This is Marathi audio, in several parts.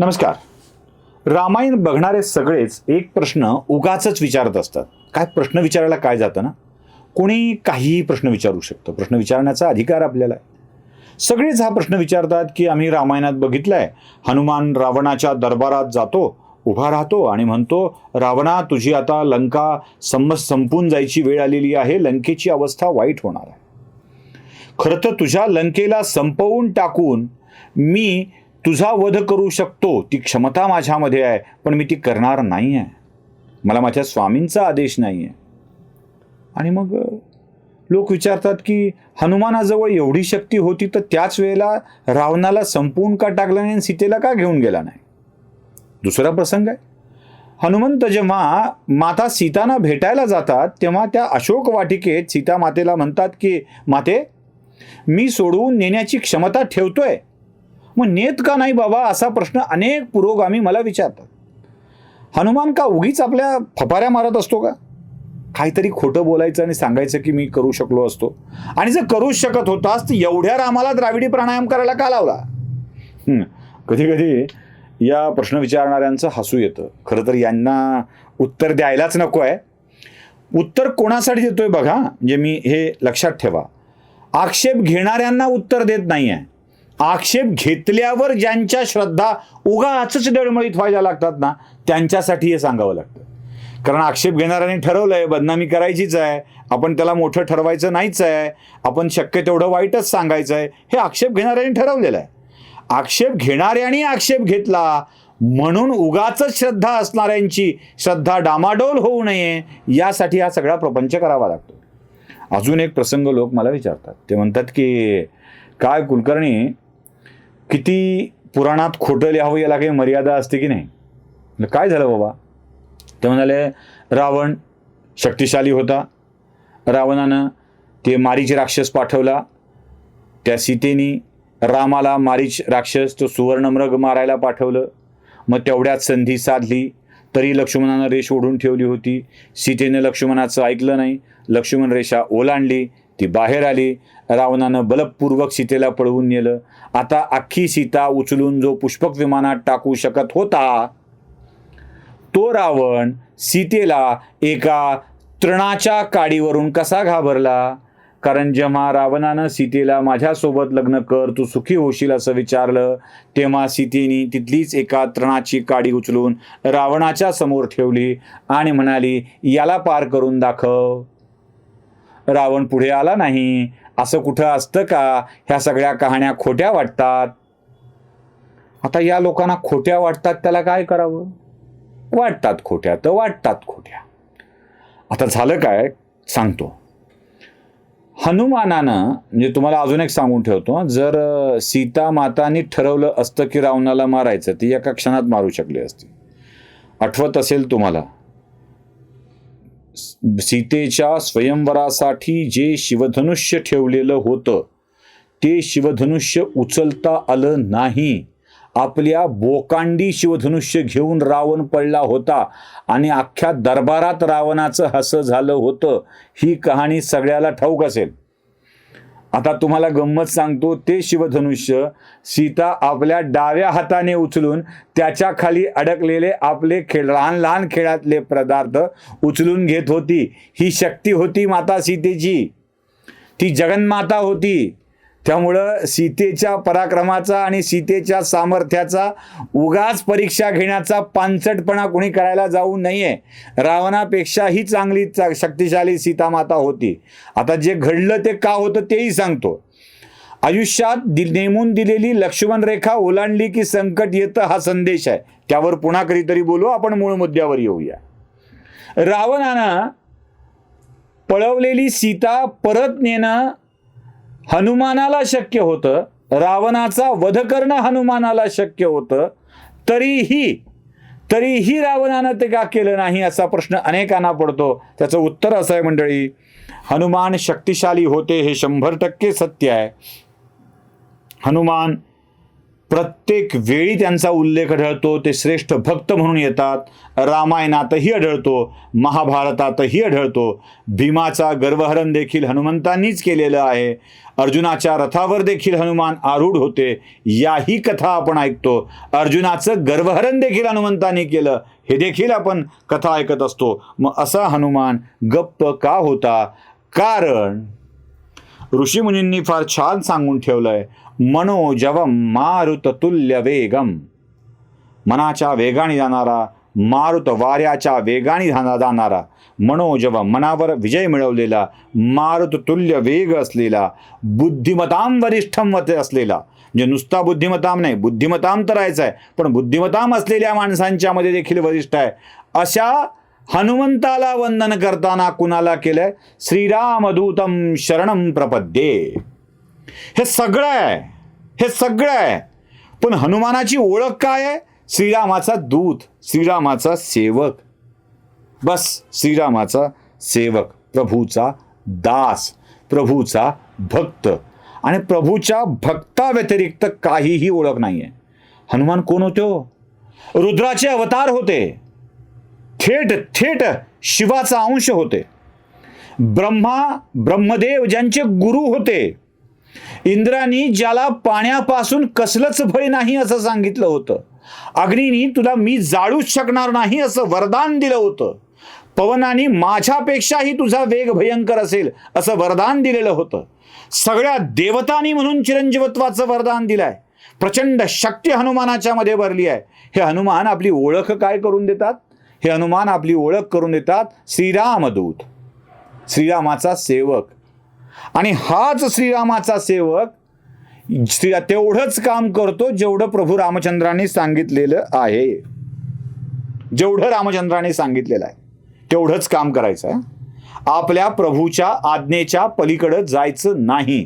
नमस्कार. रामायण बघणारे सगळेच एक प्रश्न उगाचच विचारत असतात. काय प्रश्न विचारायला काय जातं ना, कोणी काहीही प्रश्न विचारू शकतं. प्रश्न विचारण्याचा अधिकार आपल्याला आहे. सगळेच हा प्रश्न विचारतात की आम्ही रामायणात बघितलंय, हनुमान रावणाच्या दरबारात जातो, उभा राहतो आणि म्हणतो, रावणा तुझी आता लंका संपून जायची वेळ आलेली आहे, लंकेची अवस्था वाईट होणार आहे. खरं तर तुझ्या लंकेला संपवून टाकून मी तुझा वध करू शकतो, ती क्षमता माझ्यामध्ये आहे, पण मी ती करणार नाही आहे. मला माझ्या स्वामींचा आदेश नाही आहे. आणि मग लोक विचारतात की हनुमानाजवळ एवढी शक्ती होती तर त्याच वेळेला रावणाला संपवून का टाकलं नाही, सीतेला का घेऊन गेला नाही? दुसरा प्रसंग आहे. हनुमंत जेव्हा माता सीताना भेटायला जातात तेव्हा त्या अशोक वाटिकेत सीता मातेला म्हणतात की माते, मी सोडवून नेण्याची क्षमता ठेवतोय, मग नेत का नाही बाबा, असा प्रश्न अनेक पुरोगामी मला विचारतात. हनुमान का उगीच आपल्या फपाऱ्या मारत असतो का? काहीतरी खोटं बोलायचं आणि सांगायचं की मी करू शकलो असतो, आणि जर करूच शकत होतास तर एवढ्या रामाला द्राविडी प्राणायाम करायला का लावला? कधी कधी या प्रश्न विचारणाऱ्यांचं हसू येतं. खरं तर यांना उत्तर द्यायलाच नको आहे. उत्तर कोणासाठी देतोय बघा, म्हणजे मी हे लक्षात ठेवा. आक्षेप घेणाऱ्यांना उत्तर देत नाही आहे. आक्षेप घेतल्यावर ज्यांच्या श्रद्धा उगाचच डळमळीत व्हायला लागतात ना, त्यांच्यासाठी हे सांगावं लागतं. कारण आक्षेप घेणाऱ्यांनी ठरवलंय बदनामी करायचीच आहे, आपण त्याला मोठं ठरवायचं नाहीच आहे, आपण शक्य तेवढं वाईटच सांगायचं आहे, हे आक्षेप घेणाऱ्यांनी ठरवलेलं आहे. आक्षेप घेणाऱ्यांनी आक्षेप घेतला म्हणून उगाचच श्रद्धा असणाऱ्यांची श्रद्धा डामाडोल होऊ नये यासाठी हा सगळा प्रपंच करावा लागतो. अजून एक प्रसंग लोक मला विचारतात. ते म्हणतात की काय कुलकर्णी, किती पुराणात खोटं लिहावं याला काही मर्यादा असते की नाही? काय झालं बाबा? ते म्हणाले, रावण शक्तिशाली होता, रावणानं ते मारीच राक्षस पाठवला, त्या सीतेनी रामाला मारीच राक्षस तो सुवर्णमृग मारायला पाठवलं. मग तेवढ्यात संधी साधली तरी लक्ष्मणानं रेष ओढून ठेवली होती. सीतेनं लक्ष्मणाचं ऐकलं नाही, लक्ष्मण रेषा ओलांडली, ती बाहेर आली. रावणानं बलपूर्वक सीतेला पळवून नेलं. आता अख्खी सीता उचलून जो पुष्पक विमानात टाकू शकत होता तो रावण सीतेला एका तृणाच्या काडीवरून कसा घाबरला? कारण जेव्हा रावणानं सीतेला माझ्यासोबत लग्न कर, तू सुखी होशील असं विचारलं, तेव्हा सीतेने तिथलीच एका तृणाची काडी उचलून रावणाच्या समोर ठेवली आणि म्हणाली, याला पार करून दाखव. रावण पुढे आला नाही. असं कुठं असतं का? ह्या सगळ्या कहाण्या खोट्या वाटतात. आता या लोकांना खोट्या वाटतात, त्याला काय करावं? वाटतात खोट्या तर वाटतात खोट्या. आता झालं काय सांगतो. हनुमानानं, म्हणजे तुम्हाला अजून एक सांगून ठेवतो, जर सीता मातांनी ठरवलं असतं की रावणाला मारायचं, ती एका क्षणात मारू शकली असती. आठवत असेल तुम्हाला, सीतेच्या स्वयंवरासाठी जे शिवधनुष्य ठेवलेलं होतं ते शिवधनुष्य उचलता आलं नाही. आपल्या बोकांडी शिवधनुष्य घेऊन रावण पडला होता आणि अख्ख्या दरबारात रावणाचं हसं झालं होतं. ही कहाणी सगळ्याला ठाऊक असेल. आता तुम्हाला गंमत सांगतो. ते शिवधनुष्य सीता आपल्या डाव्या हाताने उचलून त्याच्या खाली अडकलेले आपले लहान लहान खेळातले पदार्थ उचलून घेत होती. ही शक्ती होती माता सीतेची, ती जगन्माता होती. त्यामुळं सीतेच्या पराक्रमाचा आणि सीतेच्या सामर्थ्याचा उगाच परीक्षा घेण्याचा पानसटपणा कोणी करायला जाऊ नये. रावणापेक्षाही चांगली शक्तिशाली सीतामाता होती. आता जे घडलं ते का होतं तेही सांगतो. आयुष्यात नेमून दिलेली लक्ष्मण रेखा ओलांडली की संकट येतं, हा संदेश आहे. त्यावर पुन्हा कधीतरी बोलू, आपण मूळ मुद्द्यावर येऊया. रावणानं पळवलेली सीता परत नेणं हनुमानाला शक्य होतं, रावणाचा वध करणं हनुमानाला शक्य होतं, तरीही रावणानं ते का केलं नाही असा प्रश्न अनेकांना पडतो. त्याचं उत्तर असं आहे मंडळी, हनुमान शक्तिशाली होते हे 100% सत्य आहे. हनुमान प्रत्येक वेळी त्यांचा उल्लेख आढळतो. ते श्रेष्ठ भक्त म्हणून येतात. रामायणातही आढळतो, महाभारतातही आढळतो. भीमाचा गर्वहरण देखील हनुमंतांनीच केलेलं आहे. अर्जुनाच्या रथावर देखील हनुमान आरूढ होते, याही कथा आपण ऐकतो. अर्जुनाचं गर्वहरण देखील हनुमंतांनी केलं, हे देखील आपण कथा ऐकत असतो. मग असा हनुमान गप्प का होता? कारण ऋषीमुनींनी फार छान सांगून ठेवलंय, मनोजवम मारुततुल्य वेगम. मनाच्या वेगाने जाणारा, मारुत वाऱ्याच्या वेगाने जाणारा, मनोजवम मनावर विजय मिळवलेला, मारुततुल्य वेग असलेला, बुद्धिमताम वरिष्ठम असलेला. म्हणजे नुसता बुद्धिमताम नाही, बुद्धिमताम तर आहेच आहे, पण बुद्धिमताम असलेल्या माणसांच्या मध्ये देखील वरिष्ठ आहे. अशा हनुमंताला वंदन करताना कुणाला केलंय? श्रीरामदूतम शरणम प्रपद्ये. हे सगळं आहे, हे सगळं आहे. पण हनुमानाची ओळख काय आहे? श्रीरामाचा दूत, श्रीरामाचा सेवक. बस, श्रीरामाचा सेवक, प्रभूचा दास, प्रभूचा भक्त. आणि प्रभूच्या भक्ताव्यतिरिक्त काहीही ओळख नाही आहे. हनुमान कोण होते? रुद्राचे अवतार होते. थेट थेट शिवाचा अंश होते. ब्रह्मदेव ज्यांचे गुरु होते. इंद्रानी ज्याला पाण्यापासून कसलंच भय नाही असं सांगितलं होतं. अग्नीनी तुला मी जाळूच शकणार नाही असं वरदान दिलं होतं. पवनानी माझ्यापेक्षाही तुझा वेग भयंकर असेल असं वरदान दिलेलं होतं. सगळ्या देवतांनी म्हणून चिरंजीवत्वाचं वरदान दिलंय. प्रचंड शक्ती हनुमानाच्या मध्ये भरली आहे. हे हनुमान आपली ओळख काय करून देतात? हे हनुमान आपली ओळख करून देतात, श्रीरामदूत, श्रीरामाचा सेवक. आणि हाच श्रीरामाचा सेवक तेवढंच काम करतो जेवढं प्रभू रामचंद्रांनी सांगितलेलं आहे. जेवढं रामचंद्रांनी सांगितलेलं आहे तेवढंच काम करायचं आहे. आपल्या प्रभूच्या आज्ञेच्या पलीकडे जायचं नाही.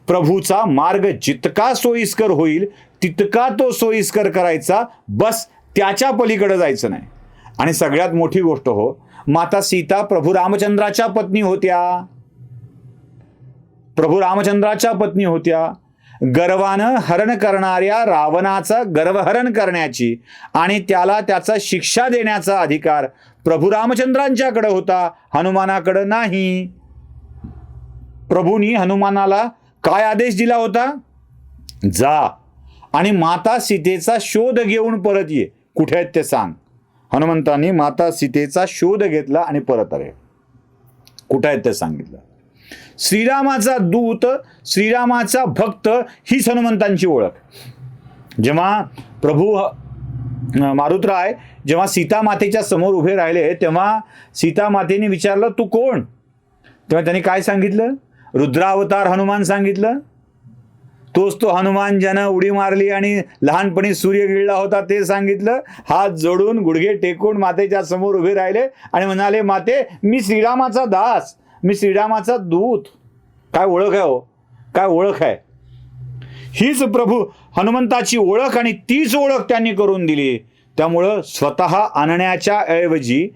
प्रभूचा मार्ग जितका सोयीस्कर होईल तितका तो सोयीस्कर करायचा, बस, त्याच्या पलीकडे जायचं नाही. आणि सगळ्यात मोठी गोष्ट माता सीता प्रभू रामचंद्राच्या पत्नी होत्या. प्रभू रामचंद्राच्या पत्नी होत्या. गर्वानं हरण करणाऱ्या रावणाचं गर्वहरण करण्याची आणि त्याला त्याचा शिक्षा देण्याचा अधिकार प्रभू रामचंद्रांच्याकडे होता, हनुमानाकडे नाही. प्रभूंनी हनुमानाला काय आदेश दिला होता? जा आणि माता सीतेचा शोध घेऊन परत ये. कुठे आहेत ते सांग. हनुमंतांनी माता सीतेचा शोध घेतला आणि परत आले. कुठे आहेत ते सांगितलं. श्रीरामाचा दूत, श्रीरामाचा भक्त, हीच हनुमंतांची ओळख. जेव्हा प्रभू मारुतराय जेव्हा सीता मातेच्या समोर उभे राहिले तेव्हा सीता मातेने विचारलं, तू कोण? तेव्हा त्यांनी काय सांगितलं? रुद्रावतार हनुमान सांगितलं. तोच तो हनुमान ज्यानं उडी मारली आणि लहानपणी सूर्य गिळला होता ते सांगितलं. हात जोडून गुडघे टेकून मातेच्या समोर उभे राहिले आणि म्हणाले, माते, मी श्रीरामाचा दास, मी श्रीरामाचा दूत. काय ओळख आहे? काय ओळख आहे? हीच प्रभू हनुमंताची ओळख आणि तीच ओळख त्यांनी करून दिली. त्यामुळं स्वतः आणण्याच्या ऐवजी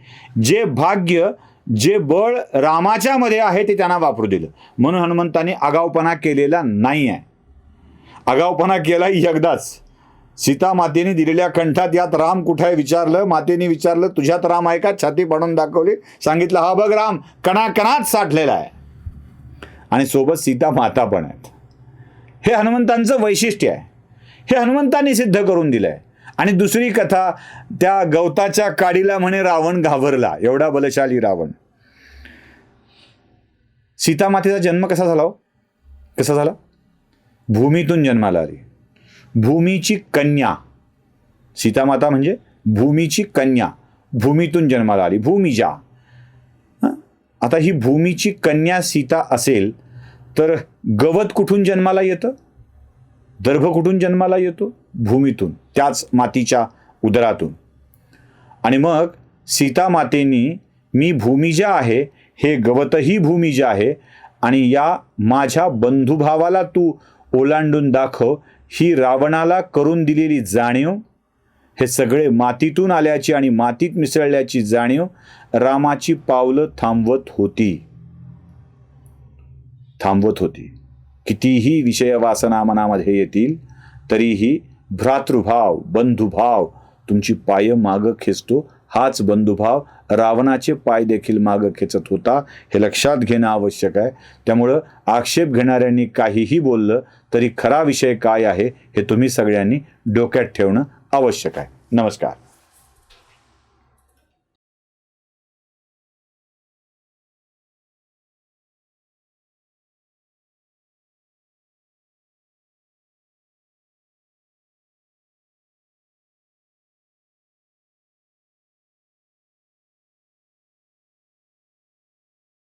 जे भाग्य, जे बळ रामाच्या मध्ये आहे ते त्यांना वापरू दिलं. म्हणून हनुमंतांनी आगाऊपणा केलेला नाही आहे. आगाऊपणा केला एकदाच. सीता मातेने दिलेल्या कंठात यात राम कुठे आहे विचारलं. मातेने विचारलं, तुझ्यात राम आहे का? छाती पाडून दाखवली. सांगितलं, हा बघ राम कणाकणात साठलेला आहे. आणि सोबत सीता माता पण आहेत. हे हनुमंतांचं वैशिष्ट्य आहे. हे हनुमंतांनी सिद्ध करून दिलंय. आणि दुसरी कथा, त्या गवताच्या काडीला म्हणे रावण घाबरला. एवढा बलशाली रावण. सीता मातेचा जन्म कसा झाला? कसा झाला? भूमीतून जन्माला आली. भूमीची कन्या. सीतामाता म्हणजे भूमीची कन्या. भूमीतून जन्माला आली, भूमिजा. आता ही भूमीची कन्या सीता असेल तर गवत कुठून जन्माला येतं? दर्भ कुठून जन्माला येतो? भूमीतून, त्याच मातीच्या उदरातून. आणि मग सीता मातेनी मी भूमिजा आहे, हे गवतही भूमिजा आहे, आणि या माझ्या बंधुभावाला तू ओलांडून दाखव, ही रावणाला करून दिलेली जाणीव, हे सगळे मातीतून आल्याची आणि मातीत मिसळल्याची जाणीव रामाची पावलं थांबवत होती. कितीही विषय वासना मनामध्ये येतील तरीही भ्रातृभाव, बंधुभाव तुमची पाय मागं खेचतो. हाच बंधुभाव रावणाचे पाय देखील मागं खेचत होता, हे लक्षात घेणं आवश्यक आहे. त्यामुळं आक्षेप घेणाऱ्यांनी काहीही बोललं तरी खरा विषय काय आहे हे तुम्ही सगळ्यांनी डोक्यात ठेवणं आवश्यक आहे. नमस्कार.